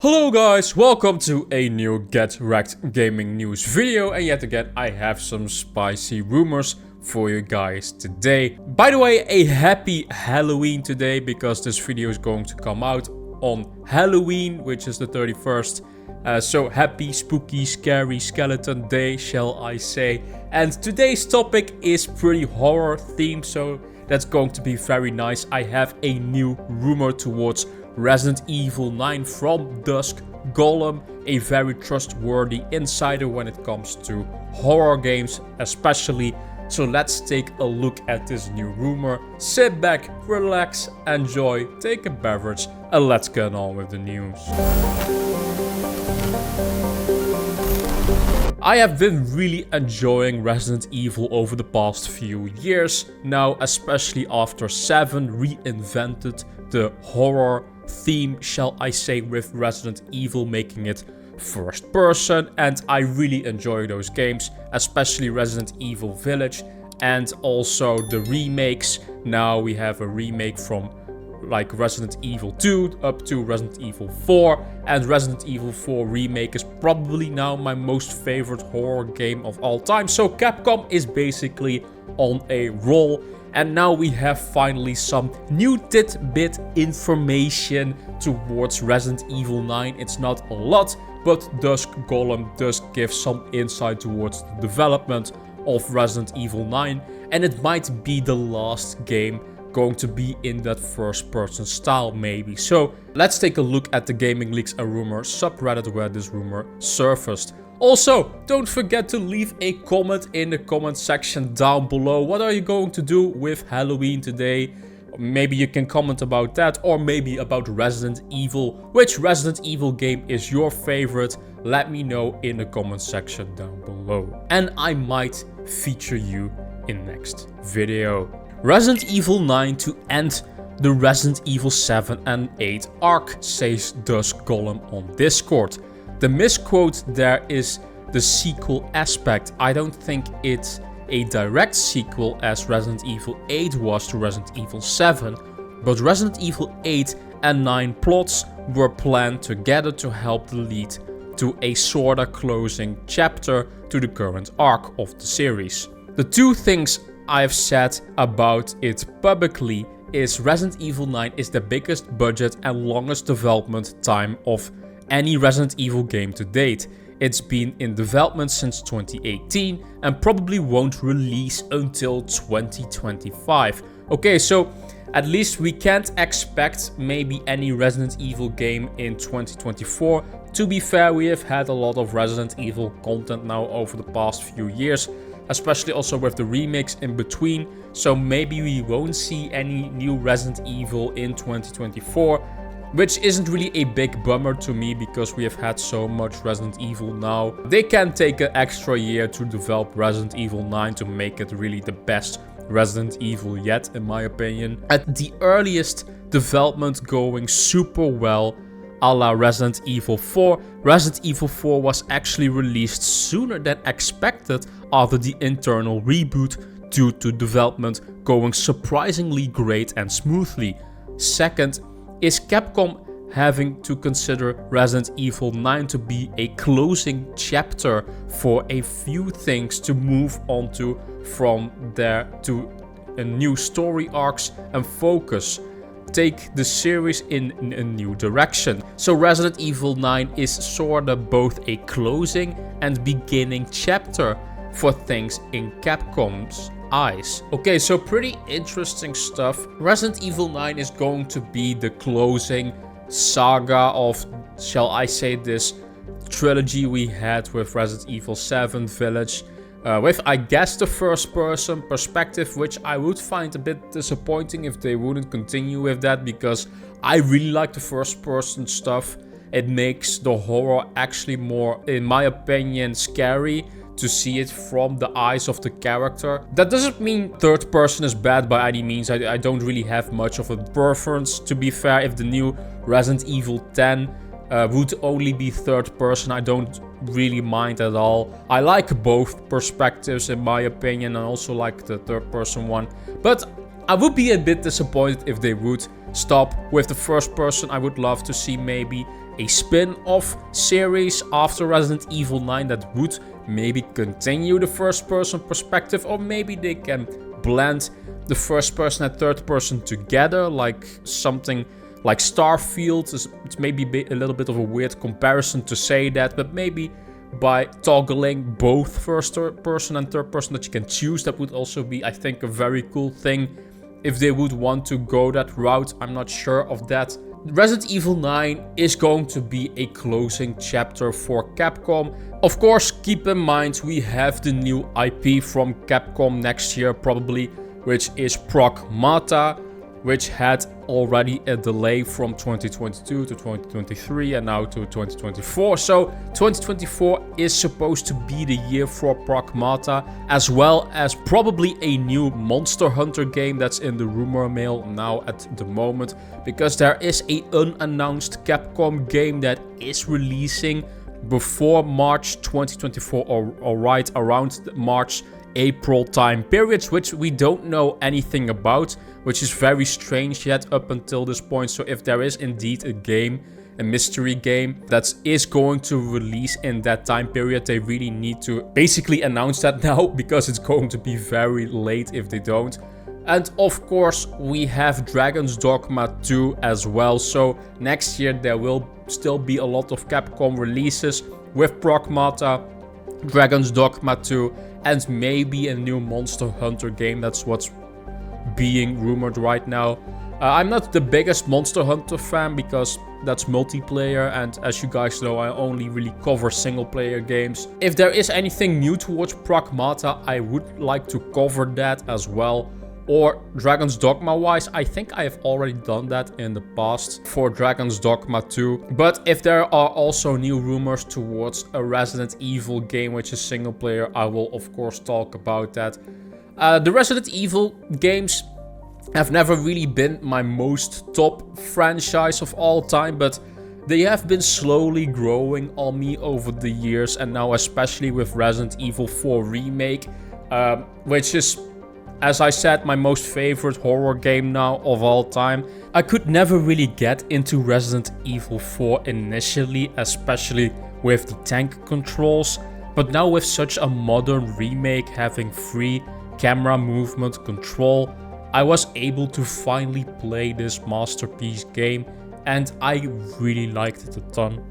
Hello guys, welcome to a new Get Rekt gaming news video, and yet again I have some spicy rumors for you guys today. By the way, a happy Halloween today, because this video is going to come out on Halloween, which is the 31st. So happy, spooky, scary skeleton day, shall I say. And today's topic is pretty horror themed, so that's going to be very nice. I have a new rumor towards Resident Evil 9 from Dusk Golem, a very trustworthy insider when it comes to horror games especially. So let's take a look at this new rumor. Sit back, relax, enjoy, take a beverage, and let's get on with the news. I have been really enjoying Resident Evil over the past few years now, especially after 7 reinvented the horror theme, shall I say, with Resident Evil making it first person, and I really enjoy those games, especially Resident Evil Village and also the remakes. Now we have a remake from like Resident Evil 2 up to Resident Evil 4, and Resident Evil 4 remake is probably now my most favorite horror game of all time. So Capcom is basically on a roll, and now we have finally some new tidbit information towards Resident Evil 9. It's not a lot, but Dusk Golem does give some insight towards the development of Resident Evil 9, and it might be the last game going to be in that first person style maybe. So let's take a look at the Gaming Leaks and Rumors subreddit where this rumor surfaced. Also, don't forget to leave a comment in the comment section down below. What are you going to do with Halloween today? Maybe you can comment about that, or maybe about Resident Evil. Which Resident Evil game is your favorite? Let me know in the comment section down below, and I might feature you in next video. Resident Evil 9 to end the Resident Evil 7 and 8 arc, says Dusk Golem on Discord. The misquote there is the sequel aspect. I don't think it's a direct sequel as Resident Evil 8 was to Resident Evil 7, but Resident Evil 8 and 9 plots were planned together to help lead to a sorta closing chapter to the current arc of the series. The two things I've said about it publicly is Resident Evil 9 is the biggest budget and longest development time of any Resident Evil game to date. It's been in development since 2018 and probably won't release until 2025. Okay, so at least we can't expect maybe any Resident Evil game in 2024. To be fair, we have had a lot of Resident Evil content now over the past few years, especially also with the remakes in between. So maybe we won't see any new Resident Evil in 2024. Which isn't really a big bummer to me, because we have had so much Resident Evil now. They can take an extra year to develop Resident Evil 9 to make it really the best Resident Evil yet, in my opinion. At the earliest development going super well, a la Resident Evil 4. Resident Evil 4 was actually released sooner than expected after the internal reboot, due to development going surprisingly great and smoothly. Second, is Capcom having to consider Resident Evil 9 to be a closing chapter for a few things to move on to from there to a new story arcs and focus, take the series in a new direction. So Resident Evil 9 is sorta both a closing and beginning chapter for things in Capcom's eyes. Okay, so pretty interesting stuff. Resident Evil 9 is going to be the closing saga of, shall I say, this trilogy we had with Resident Evil 7 Village, with I guess the first person perspective, which I would find a bit disappointing if they wouldn't continue with that, because I really like the first person stuff. It makes the horror actually more, in my opinion, scary to see it from the eyes of the character. That doesn't mean third person is bad by any means. I don't really have much of a preference, to be fair. If the new Resident Evil 10 would only be third person, I don't really mind at all. I like both perspectives in my opinion, and also like the third person one. But I would be a bit disappointed if they would stop with the first person. I would love to see maybe a spin-off series after Resident Evil 9 that would maybe continue the first-person perspective, or maybe they can blend the first-person and third-person together, like something like Starfield. It's maybe a little bit of a weird comparison to say that, but maybe by toggling both first-person and third-person that you can choose, that would also be, I think, a very cool thing. If they would want to go that route, I'm not sure of that. Resident Evil 9 is going to be a closing chapter for Capcom. Of course, keep in mind we have the new IP from Capcom next year probably, which is Pragmata, which had already a delay from 2022 to 2023 and now to 2024. So 2024 is supposed to be the year for Pragmata, as well as probably a new Monster Hunter game that's in the rumor mill now at the moment, because there is an unannounced Capcom game that is releasing before March 2024, or right around the March-April time periods, which we don't know anything about, which is very strange yet up until this point. So if there is indeed a game, a mystery game that is going to release in that time period, they really need to basically announce that now, because it's going to be very late if they don't. And of course, we have Dragon's Dogma 2 as well. So next year there will still be a lot of Capcom releases with Pragmata, Dragon's Dogma 2, and maybe a new Monster Hunter game. That's what's being rumored right now. I'm not the biggest Monster Hunter fan because that's multiplayer, and as you guys know, I only really cover single player games. If there is anything new towards Pragmata, I would like to cover that as well. Or Dragon's Dogma wise, I think I have already done that in the past for Dragon's Dogma 2. But if there are also new rumors towards a Resident Evil game which is single player, I will of course talk about that. The Resident Evil games have never really been my most top franchise of all time, but they have been slowly growing on me over the years, and now especially with Resident Evil 4 Remake, which is, as I said, my most favorite horror game now of all time. I could never really get into Resident Evil 4 initially, especially with the tank controls, but now with such a modern remake having free camera movement control, I was able to finally play this masterpiece game, and I really liked it a ton.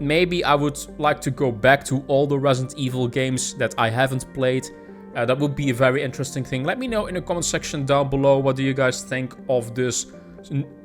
Maybe I would like to go back to all the Resident Evil games that I haven't played. That would be a very interesting thing. Let me know in the comment section down below, what do you guys think of this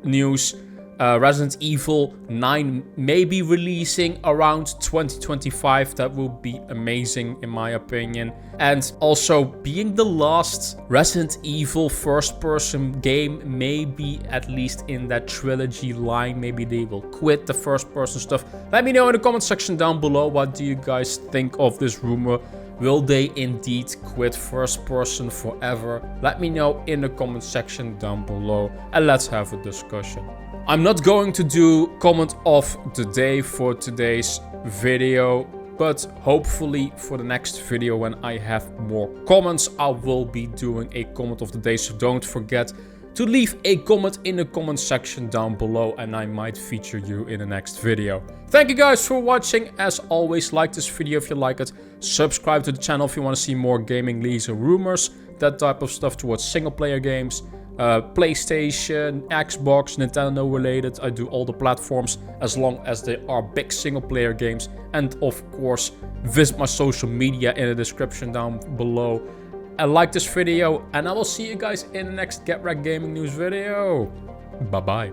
news. Resident Evil 9 may be releasing around 2025. That would be amazing in my opinion. And also, being the last Resident Evil first-person game, maybe at least in that trilogy line, maybe they will quit the first-person stuff. Let me know in the comment section down below, what do you guys think of this rumor? Will they indeed quit first person forever? Let me know in the comment section down below, and let's have a discussion. I'm not going to do comment of the day for today's video, but hopefully for the next video when I have more comments, I will be doing a comment of the day. So don't forget to leave a comment in the comment section down below, and I might feature you in the next video. Thank you guys for watching. As always, like this video if you like it. Subscribe to the channel if you want to see more gaming leaks and rumors, that type of stuff towards single player games, PlayStation, Xbox, Nintendo related. I do all the platforms as long as they are big single player games. And of course, visit my social media in the description down below. And like this video, and I will see you guys in the next Get Rekt Gaming News video. Bye bye.